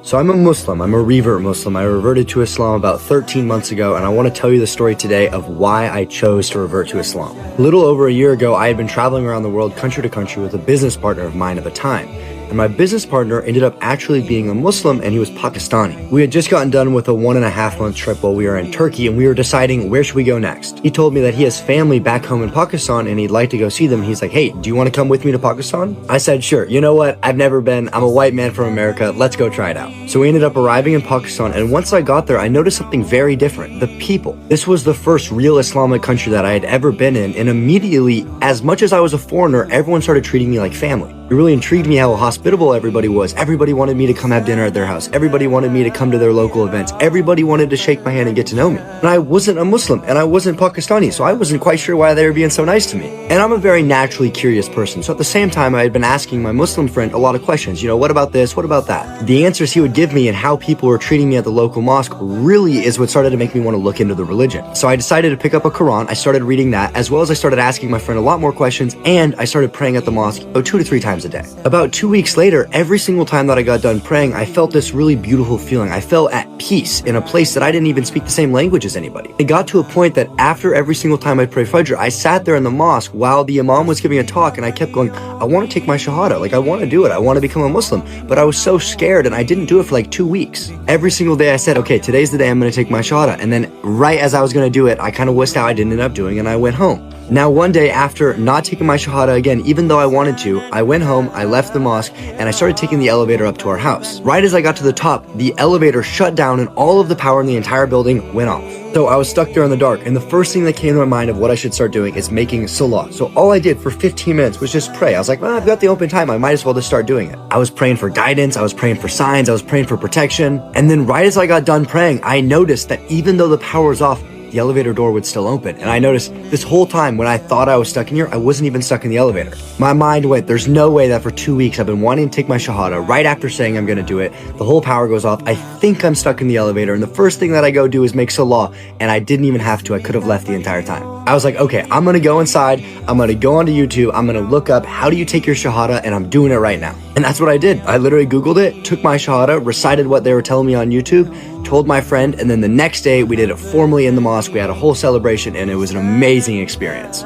So I'm a Muslim, I'm a revert Muslim. I reverted to Islam about 13 months ago, and I want to tell you the story today of why I chose to revert to Islam. A little over a year ago, I had been traveling around the world country to country with a business partner of mine at the time. And my business partner ended up actually being a Muslim, and he was Pakistani. We had just gotten done with a 1.5 month trip while we were in Turkey, and we were deciding where should we go next. He told me that he has family back home in Pakistan and he'd like to go see them. He's like, hey, do you want to come with me to Pakistan? I said, sure. You know what? I've never been. I'm a white man from America. Let's go try it out. So we ended up arriving in Pakistan, and once I got there, I noticed something very different. The people. This was the first real Islamic country that I had ever been in, and immediately, as much as I was a foreigner, everyone started treating me like family. It really intrigued me how hospitable everybody was. Everybody wanted me to come have dinner at their house. Everybody wanted me to come to their local events. Everybody wanted to shake my hand and get to know me. And I wasn't a Muslim, and I wasn't Pakistani, so I wasn't quite sure why they were being so nice to me. And I'm a very naturally curious person, so at the same time, I had been asking my Muslim friend a lot of questions. You know, what about this? What about that? The answers he would give me and how people were treating me at the local mosque really is what started to make me want to look into the religion. So I decided to pick up a Quran. I started reading that, as well as I started asking my friend a lot more questions, and I started praying at the mosque 2 to 3 times a day. About 2 weeks later, every single time that I got done praying, I felt this really beautiful feeling. I felt at peace in a place that I didn't even speak the same language as anybody. It got to a point that after every single time I pray Fajr, I sat there in the mosque while the Imam was giving a talk, and I kept going, I want to take my Shahada. Like, I want to do it. I want to become a Muslim. But I was so scared, and I didn't do it for like 2 weeks. Every single day I said, okay, today's the day I'm going to take my Shahada. And then right as I was going to do it, I kind of wussed out. I didn't end up doing it, and I went home. Now, one day after not taking my Shahada again, even though I wanted to, I went home, I left the mosque, and I started taking the elevator up to our house. Right as I got to the top, the elevator shut down and all of the power in the entire building went off. So I was stuck there in the dark, and the first thing that came to my mind of what I should start doing is making salah. So all I did for 15 minutes was just pray. I was like, well, I've got the open time, I might as well just start doing it. I was praying for guidance, I was praying for signs, I was praying for protection. And then right as I got done praying, I noticed that even though the power was off, the elevator door would still open. And I noticed this whole time when I thought I was stuck in here, I wasn't even stuck in the elevator. My mind went, there's no way that for 2 weeks I've been wanting to take my Shahada. Right after saying I'm going to do it, the whole power goes off. I think I'm stuck in the elevator, and the first thing that I go do is make salah, and I didn't even have to. I could have left the entire time. I was like, okay, I'm going to go inside. I'm going to go onto YouTube. I'm going to look up how do you take your Shahada, and I'm doing it right now. And that's what I did. I literally Googled it, took my Shahada, recited what they were telling me on YouTube, told my friend, and then the next day we did it formally in the mosque. We had a whole celebration, and it was an amazing experience.